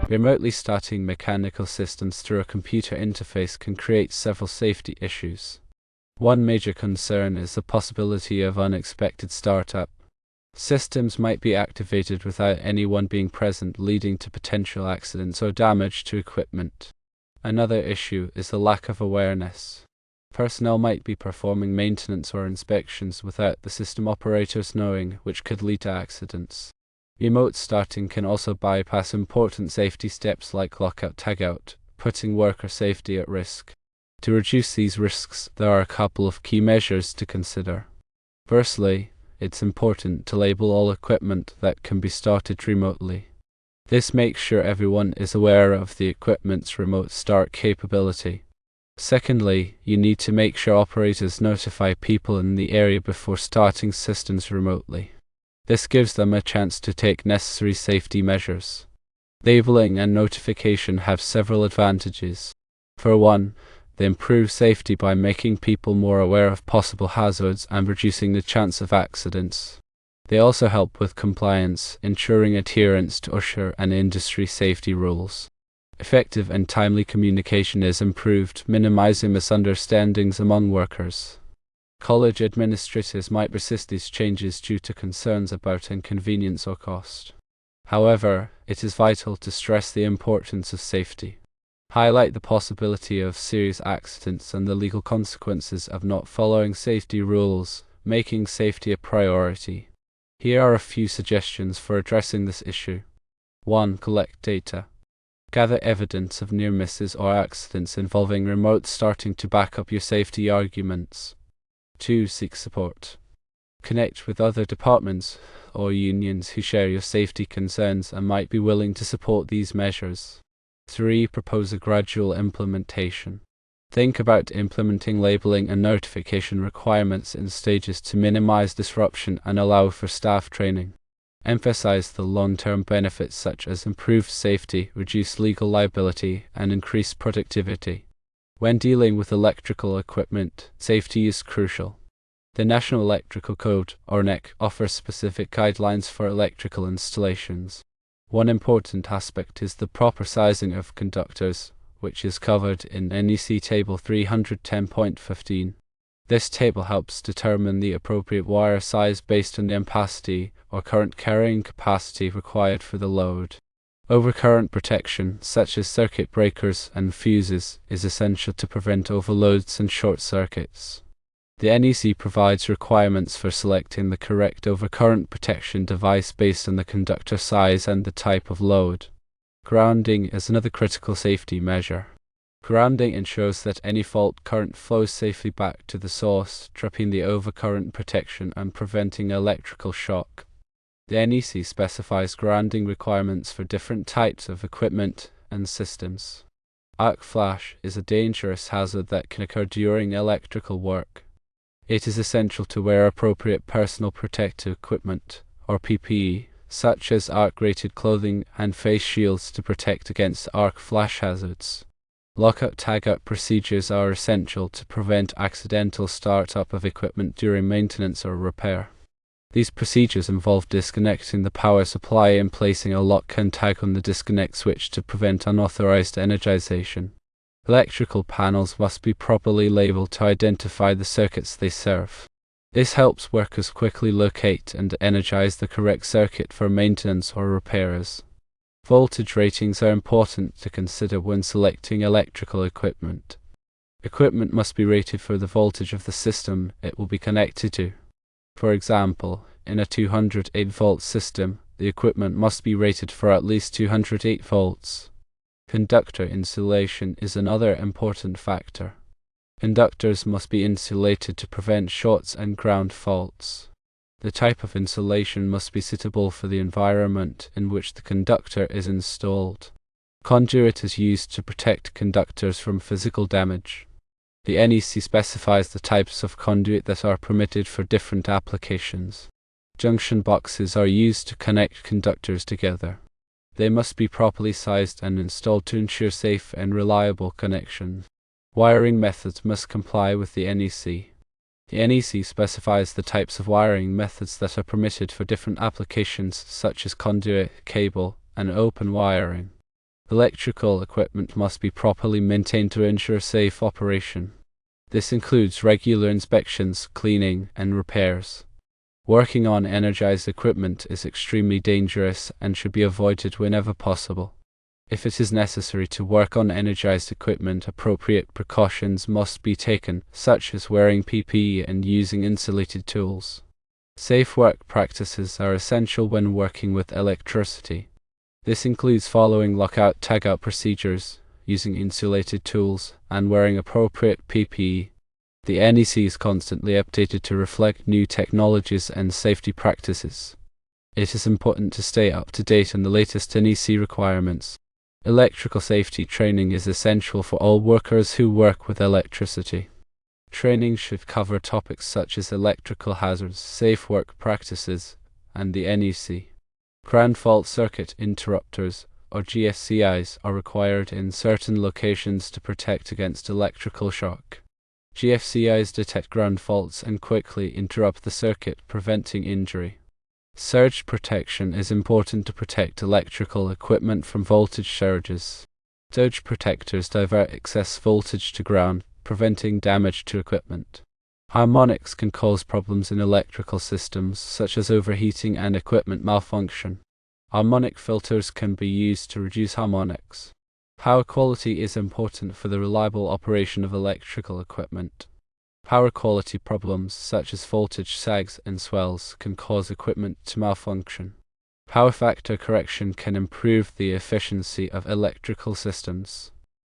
Remotely starting mechanical systems through a computer interface can create several safety issues. One major concern is the possibility of unexpected startup. Systems might be activated without anyone being present, leading to potential accidents or damage to equipment. Another issue is the lack of awareness. Personnel might be performing maintenance or inspections without the system operators knowing, which could lead to accidents. Remote starting can also bypass important safety steps like lockout-tagout, putting worker safety at risk. To reduce these risks, there are a couple of key measures to consider. Firstly, it's important to label all equipment that can be started remotely. This makes sure everyone is aware of the equipment's remote start capability. Secondly, you need to make sure operators notify people in the area before starting systems remotely. This gives them a chance to take necessary safety measures. Labeling and notification have several advantages. For one, they improve safety by making people more aware of possible hazards and reducing the chance of accidents. They also help with compliance, ensuring adherence to OSHA and industry safety rules. Effective and timely communication is improved, minimizing misunderstandings among workers. College administrators might resist these changes due to concerns about inconvenience or cost. However, it is vital to stress the importance of safety. Highlight the possibility of serious accidents and the legal consequences of not following safety rules, making safety a priority. Here are a few suggestions for addressing this issue. 1. Collect data. Gather evidence of near misses or accidents involving remote starting to back up your safety arguments. 2. Seek support. Connect with other departments or unions who share your safety concerns and might be willing to support these measures. 3. Propose a gradual implementation. Think about implementing labeling and notification requirements in stages to minimize disruption and allow for staff training. Emphasize the long-term benefits such as improved safety, reduced legal liability, and increased productivity. When dealing with electrical equipment, safety is crucial. The National Electrical Code, or NEC, offers specific guidelines for electrical installations. One important aspect is the proper sizing of conductors, which is covered in NEC Table 310.15. This table helps determine the appropriate wire size based on the ampacity or current carrying capacity required for the load. Overcurrent protection, such as circuit breakers and fuses, is essential to prevent overloads and short circuits. The NEC provides requirements for selecting the correct overcurrent protection device based on the conductor size and the type of load. Grounding is another critical safety measure. Grounding ensures that any fault current flows safely back to the source, tripping the overcurrent protection and preventing electrical shock. The NEC specifies grounding requirements for different types of equipment and systems. Arc flash is a dangerous hazard that can occur during electrical work. It is essential to wear appropriate personal protective equipment, or PPE, such as arc-rated clothing and face shields to protect against arc flash hazards. Lockout-tagout procedures are essential to prevent accidental start-up of equipment during maintenance or repair. These procedures involve disconnecting the power supply and placing a lock and tag on the disconnect switch to prevent unauthorized energization. Electrical panels must be properly labeled to identify the circuits they serve. This helps workers quickly locate and energize the correct circuit for maintenance or repairs. Voltage ratings are important to consider when selecting electrical equipment. Equipment must be rated for the voltage of the system it will be connected to. For example, in a 208-volt system, the equipment must be rated for at least 208 volts. Conductor insulation is another important factor. Conductors must be insulated to prevent shorts and ground faults. The type of insulation must be suitable for the environment in which the conductor is installed. Conduit is used to protect conductors from physical damage. The NEC specifies the types of conduit that are permitted for different applications. Junction boxes are used to connect conductors together. They must be properly sized and installed to ensure safe and reliable connections. Wiring methods must comply with the NEC. The NEC specifies the types of wiring methods that are permitted for different applications such as conduit, cable, and open wiring. Electrical equipment must be properly maintained to ensure safe operation. This includes regular inspections, cleaning, and repairs. Working on energized equipment is extremely dangerous and should be avoided whenever possible. If it is necessary to work on energized equipment, appropriate precautions must be taken, such as wearing PPE and using insulated tools. Safe work practices are essential when working with electricity. This includes following lockout-tagout procedures, using insulated tools, and wearing appropriate PPE. The NEC is constantly updated to reflect new technologies and safety practices. It is important to stay up to date on the latest NEC requirements. Electrical safety training is essential for all workers who work with electricity. Training should cover topics such as electrical hazards, safe work practices, and the NEC. Ground fault circuit interrupters, or GFCIs, are required in certain locations to protect against electrical shock. GFCIs detect ground faults and quickly interrupt the circuit, preventing injury. Surge protection is important to protect electrical equipment from voltage surges. Surge protectors divert excess voltage to ground, preventing damage to equipment. Harmonics can cause problems in electrical systems, such as overheating and equipment malfunction. Harmonic filters can be used to reduce harmonics. Power quality is important for the reliable operation of electrical equipment. Power quality problems such as voltage sags and swells can cause equipment to malfunction. Power factor correction can improve the efficiency of electrical systems.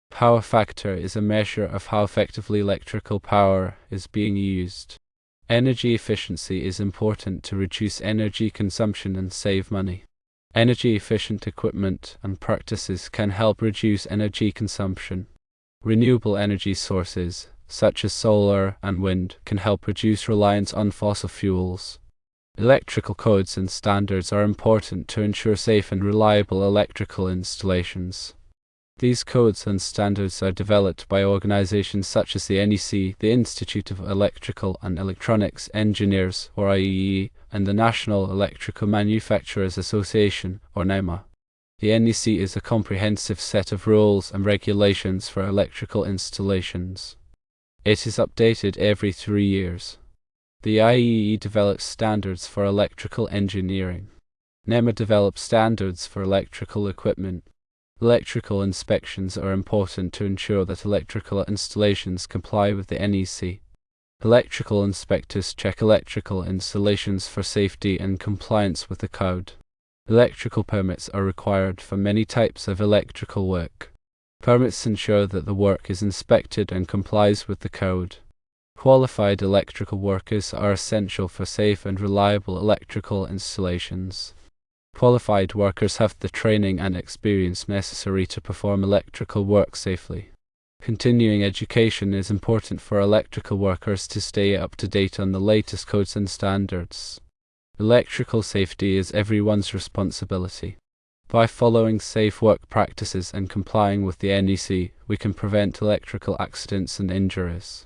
Power factor is a measure of how effectively electrical power is being used. Energy efficiency is important to reduce energy consumption and save money. Energy-efficient equipment and practices can help reduce energy consumption. Renewable energy sources, such as solar and wind, can help reduce reliance on fossil fuels. Electrical codes and standards are important to ensure safe and reliable electrical installations. These codes and standards are developed by organizations such as the NEC, the Institute of Electrical and Electronics Engineers, or IEE, and the National Electrical Manufacturers Association, or NEMA. The NEC is a comprehensive set of rules and regulations for electrical installations. It is updated every 3 years. The IEE develops standards for electrical engineering. NEMA develops standards for electrical equipment. Electrical inspections are important to ensure that electrical installations comply with the NEC. Electrical inspectors check electrical installations for safety and compliance with the code. Electrical permits are required for many types of electrical work. Permits ensure that the work is inspected and complies with the code. Qualified electrical workers are essential for safe and reliable electrical installations. Qualified workers have the training and experience necessary to perform electrical work safely. Continuing education is important for electrical workers to stay up to date on the latest codes and standards. Electrical safety is everyone's responsibility. By following safe work practices and complying with the NEC, we can prevent electrical accidents and injuries.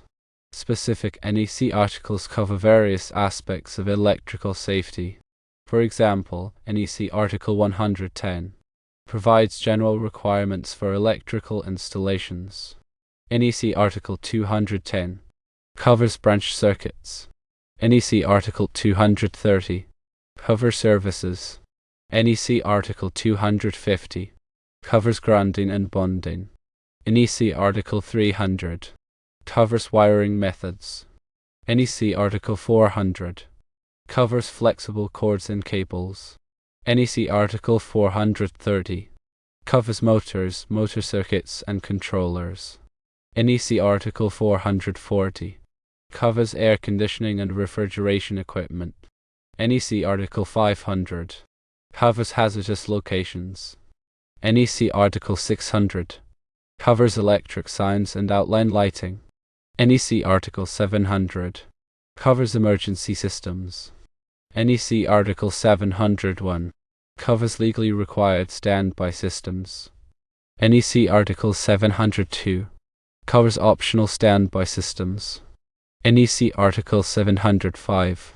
Specific NEC articles cover various aspects of electrical safety. For example, NEC Article 110 provides general requirements for electrical installations. NEC Article 210 covers branch circuits. NEC Article 230 covers services. NEC Article 250 covers grounding and bonding. NEC Article 300 covers wiring methods. NEC Article 400 covers flexible cords and cables. NEC Article 430 covers motors, motor circuits, and controllers. NEC Article 440 covers air conditioning and refrigeration equipment. NEC Article 500 covers hazardous locations. NEC Article 600 covers electric signs and outline lighting. NEC Article 700 covers emergency systems. NEC Article 701 covers legally required standby systems. NEC Article 702 covers optional standby systems. NEC Article 705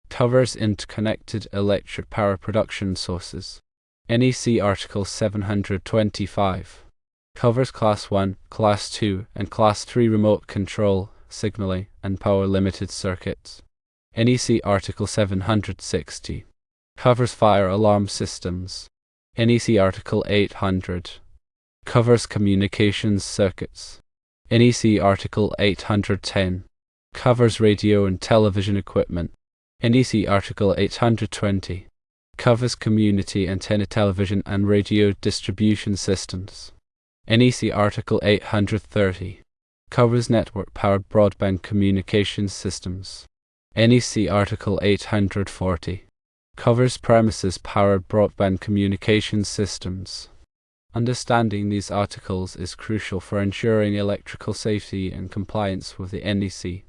covers interconnected electric power production sources. NEC Article 725 covers Class 1, Class 2, and Class 3 remote control, signaling, and power limited circuits. NEC Article 760 covers fire alarm systems. NEC Article 800 covers communications circuits. NEC Article 810 covers radio and television equipment. NEC Article 820 covers community antenna television and radio distribution systems. NEC Article 830 covers network-powered broadband communications systems. NEC Article 840 covers premises-powered broadband communications systems. Understanding these articles is crucial for ensuring electrical safety and compliance with the NEC.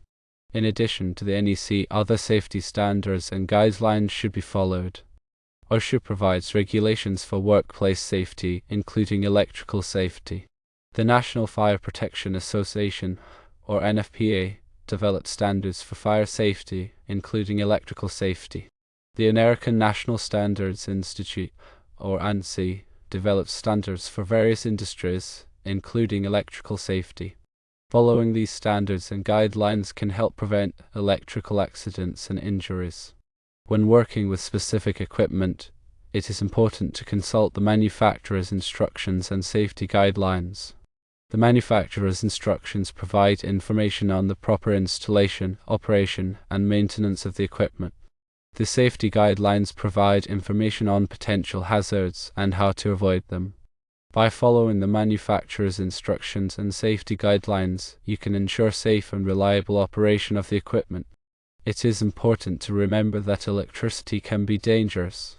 In addition to the NEC, other safety standards and guidelines should be followed. OSHA provides regulations for workplace safety, including electrical safety. The National Fire Protection Association, or NFPA, developed standards for fire safety, including electrical safety. The American National Standards Institute, or ANSI, develops standards for various industries, including electrical safety. Following these standards and guidelines can help prevent electrical accidents and injuries. When working with specific equipment, it is important to consult the manufacturer's instructions and safety guidelines. The manufacturer's instructions provide information on the proper installation, operation, and maintenance of the equipment. The safety guidelines provide information on potential hazards and how to avoid them. By following the manufacturer's instructions and safety guidelines, you can ensure safe and reliable operation of the equipment. It is important to remember that electricity can be dangerous.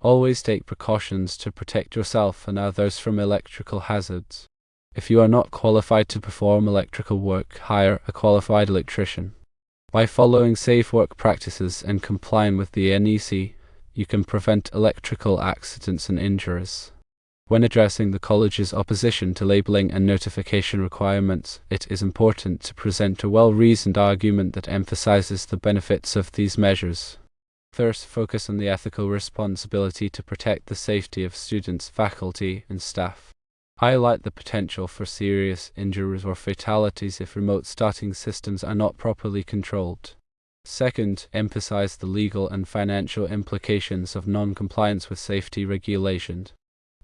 Always take precautions to protect yourself and others from electrical hazards. If you are not qualified to perform electrical work, hire a qualified electrician. By following safe work practices and complying with the NEC, you can prevent electrical accidents and injuries. When addressing the college's opposition to labeling and notification requirements, it is important to present a well-reasoned argument that emphasizes the benefits of these measures. First, focus on the ethical responsibility to protect the safety of students, faculty, and staff. Highlight the potential for serious injuries or fatalities if remote starting systems are not properly controlled. Second, emphasize the legal and financial implications of non-compliance with safety regulations.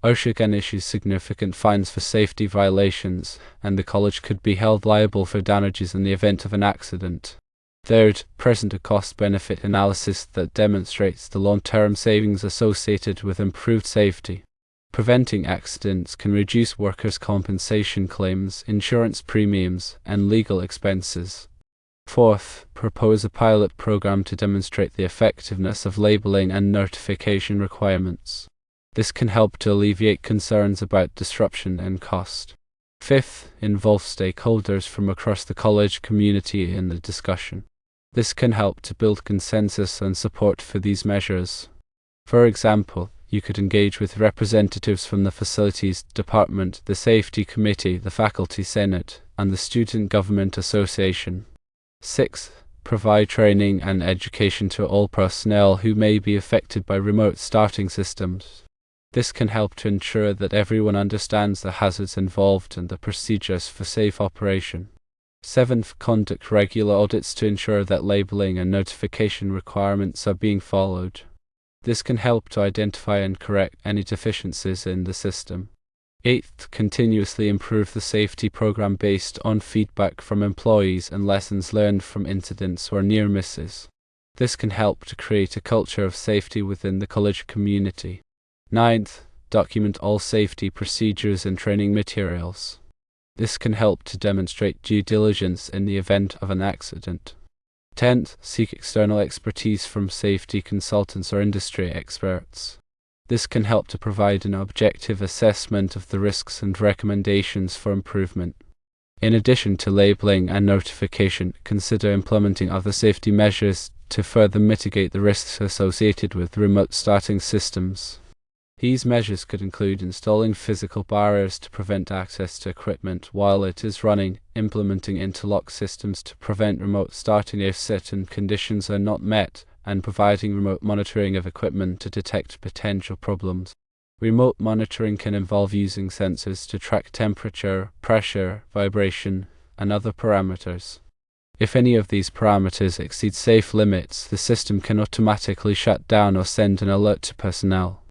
OSHA can issue significant fines for safety violations, and the college could be held liable for damages in the event of an accident. Third, present a cost-benefit analysis that demonstrates the long-term savings associated with improved safety. Preventing accidents can reduce workers' compensation claims, insurance premiums, and legal expenses. Fourth, propose a pilot program to demonstrate the effectiveness of labeling and notification requirements. This can help to alleviate concerns about disruption and cost. Fifth, involve stakeholders from across the college community in the discussion. This can help to build consensus and support for these measures. For example, you could engage with representatives from the Facilities Department, the Safety Committee, the Faculty Senate, and the Student Government Association. Sixth, provide training and education to all personnel who may be affected by remote starting systems. This can help to ensure that everyone understands the hazards involved and the procedures for safe operation. Seventh, conduct regular audits to ensure that labeling and notification requirements are being followed. This can help to identify and correct any deficiencies in the system. Eighth, continuously improve the safety program based on feedback from employees and lessons learned from incidents or near misses. This can help to create a culture of safety within the college community. Ninth, document all safety procedures and training materials. This can help to demonstrate due diligence in the event of an accident. 10th, seek external expertise from safety consultants or industry experts. This can help to provide an objective assessment of the risks and recommendations for improvement. In addition to labeling and notification, consider implementing other safety measures to further mitigate the risks associated with remote starting systems. These measures could include installing physical barriers to prevent access to equipment while it is running, implementing interlock systems to prevent remote starting if certain conditions are not met, and providing remote monitoring of equipment to detect potential problems. Remote monitoring can involve using sensors to track temperature, pressure, vibration, and other parameters. If any of these parameters exceed safe limits, the system can automatically shut down or send an alert to personnel.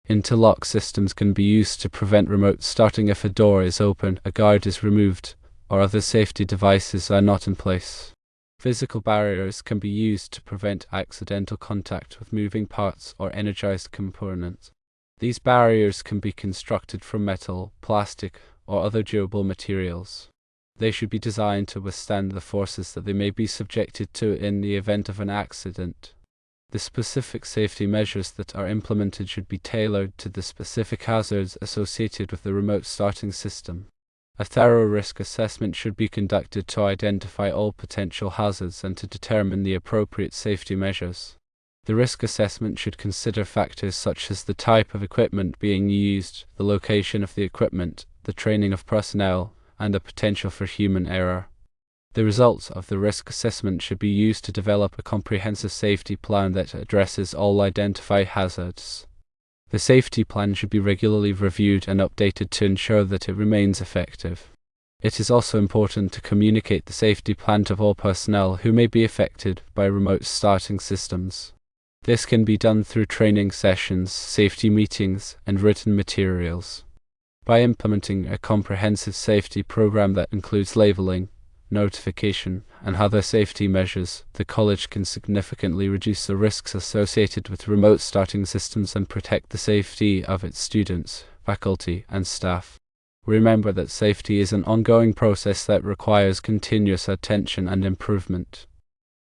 Interlock systems can be used to prevent remote starting if a door is open, a guard is removed, or other safety devices are not in place. Physical barriers can be used to prevent accidental contact with moving parts or energized components. These barriers can be constructed from metal, plastic, or other durable materials. They should be designed to withstand the forces that they may be subjected to in the event of an accident. The specific safety measures that are implemented should be tailored to the specific hazards associated with the remote starting system. A thorough risk assessment should be conducted to identify all potential hazards and to determine the appropriate safety measures. The risk assessment should consider factors such as the type of equipment being used, the location of the equipment, the training of personnel, and the potential for human error. The results of the risk assessment should be used to develop a comprehensive safety plan that addresses all identified hazards. The safety plan should be regularly reviewed and updated to ensure that it remains effective. It is also important to communicate the safety plan to all personnel who may be affected by remote starting systems. This can be done through training sessions, safety meetings, and written materials. By implementing a comprehensive safety program that includes labeling, notification, and other safety measures, the college can significantly reduce the risks associated with remote starting systems and protect the safety of its students, faculty, and staff. Remember that safety is an ongoing process that requires continuous attention and improvement.